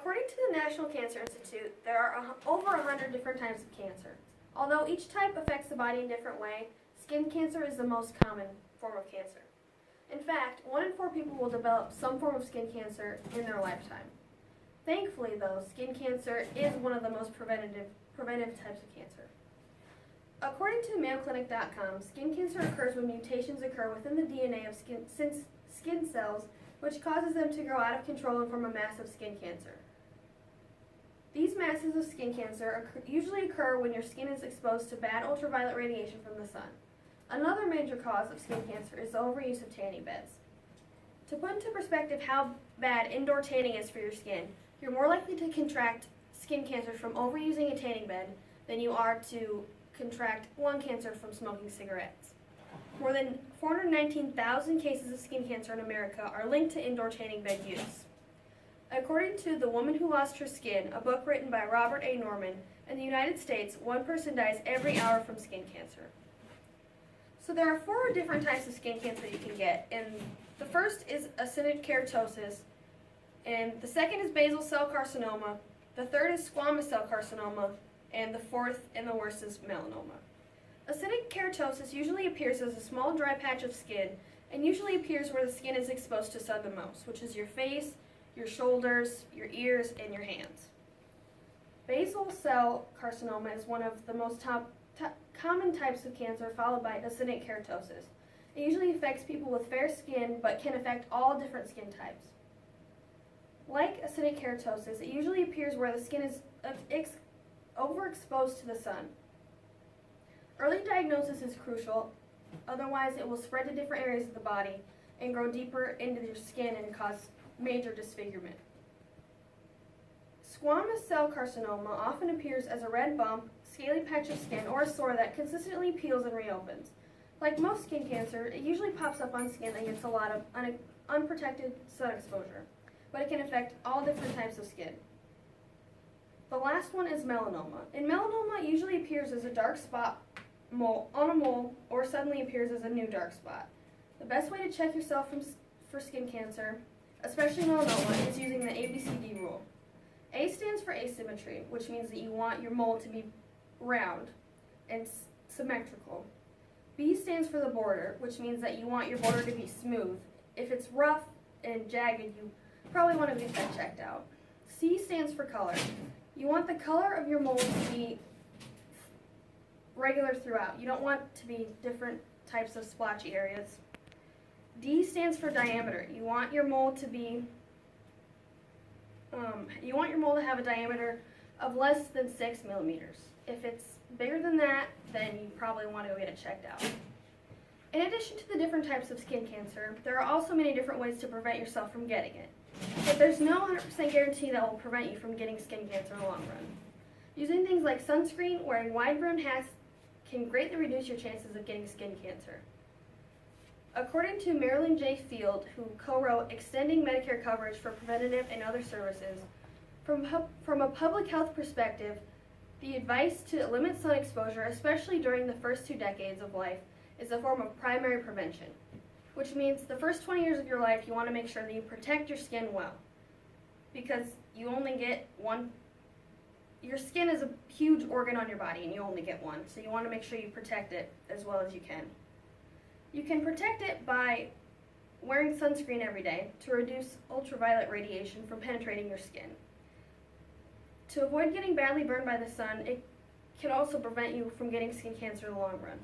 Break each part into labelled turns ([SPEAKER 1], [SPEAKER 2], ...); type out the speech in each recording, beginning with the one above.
[SPEAKER 1] According to the National Cancer Institute, there are over 100 different types of cancer. Although each type affects the body in a different way, skin cancer is the most common form of cancer. In fact, 1 in 4 people will develop some form of skin cancer in their lifetime. Thankfully, though, skin cancer is one of the most preventive types of cancer. According to MayoClinic.com, skin cancer occurs when mutations occur within the DNA of skin cells, which causes them to grow out of control and form a mass of skin cancer. These masses of skin cancer usually occur when your skin is exposed to bad ultraviolet radiation from the sun. Another major cause of skin cancer is the overuse of tanning beds. To put into perspective how bad indoor tanning is for your skin, you're more likely to contract skin cancer from overusing a tanning bed than you are to contract lung cancer from smoking cigarettes. More than 419,000 cases of skin cancer in America are linked to indoor tanning bed use. According to The Woman Who Lost Her Skin, a book written by Robert A. Norman, in the United States, 1 person dies every hour from skin cancer. So there are 4 different types of skin cancer you can get, and the first is actinic keratosis, and the second is basal cell carcinoma, the third is squamous cell carcinoma, and the fourth and the worst is melanoma. Actinic keratosis usually appears as a small dry patch of skin and usually appears where the skin is exposed to sun the most, which is your face, your shoulders, your ears, and your hands. Basal cell carcinoma is one of the most common types of cancer, followed by actinic keratosis. It usually affects people with fair skin, but can affect all different skin types. Like actinic keratosis, it usually appears where the skin is overexposed to the sun. Early diagnosis is crucial, otherwise it will spread to different areas of the body and grow deeper into your skin and cause major disfigurement. Squamous cell carcinoma often appears as a red bump, scaly patch of skin, or a sore that consistently peels and reopens. Like most skin cancer, it usually pops up on skin that gets a lot of unprotected sun exposure, but it can affect all different types of skin. The last one is melanoma. And melanoma usually appears as a dark spot on a mole or suddenly appears as a new dark spot. The best way to check yourself for skin cancer, especially melanoma, is using the ABCD rule. A stands for asymmetry, which means that you want your mole to be round and symmetrical. B stands for the border, which means that you want your border to be smooth. If it's rough and jagged, you probably want to get that checked out. C stands for color. You want the color of your mole to be regular throughout. You don't want to be different types of splotchy areas. D stands for diameter. You want your mole to have a diameter of less than 6 millimeters. If it's bigger than that, then you probably want to go get it checked out. In addition to the different types of skin cancer, there are also many different ways to prevent yourself from getting it. But there's no 100% guarantee that will prevent you from getting skin cancer in the long run. Using things like sunscreen, wearing wide-brimmed hats can greatly reduce your chances of getting skin cancer. According to Marilyn J. Field, who co-wrote Extending Medicare Coverage for Preventative and Other Services, from a public health perspective, the advice to limit sun exposure, especially during the first 2 decades of life, is a form of primary prevention, which means the first 20 years of your life you want to make sure that you protect your skin well, because you only get one. Your skin is a huge organ on your body and you only get one, so you want to make sure you protect it as well as you can. You can protect it by wearing sunscreen every day to reduce ultraviolet radiation from penetrating your skin. To avoid getting badly burned by the sun, it can also prevent you from getting skin cancer in the long run.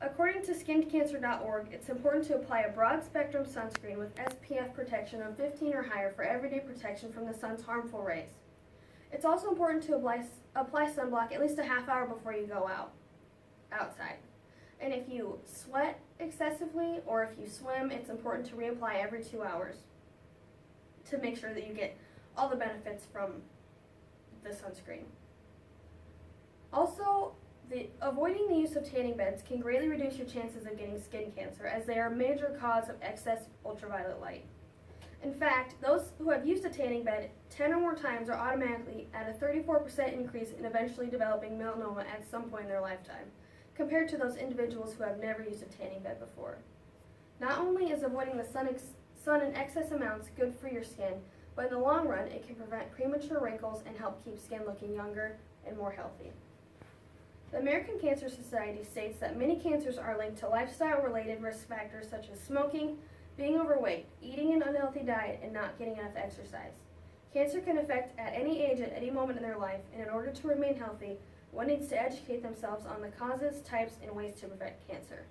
[SPEAKER 1] According to skincancer.org, it's important to apply a broad-spectrum sunscreen with SPF protection of 15 or higher for everyday protection from the sun's harmful rays. It's also important to apply sunblock at least a half hour before you go outside. And if you sweat excessively or if you swim, it's important to reapply every 2 hours to make sure that you get all the benefits from the sunscreen. Also, avoiding the use of tanning beds can greatly reduce your chances of getting skin cancer, as they are a major cause of excess ultraviolet light. In fact, those who have used a tanning bed 10 or more times are automatically at a 34% increase in eventually developing melanoma at some point in their lifetime, compared to those individuals who have never used a tanning bed before. Not only is avoiding the sun in excess amounts good for your skin, but in the long run, it can prevent premature wrinkles and help keep skin looking younger and more healthy. The American Cancer Society states that many cancers are linked to lifestyle-related risk factors such as smoking, being overweight, eating an unhealthy diet, and not getting enough exercise. Cancer can affect at any age at any moment in their life, and in order to remain healthy, one needs to educate themselves on the causes, types, and ways to prevent cancer.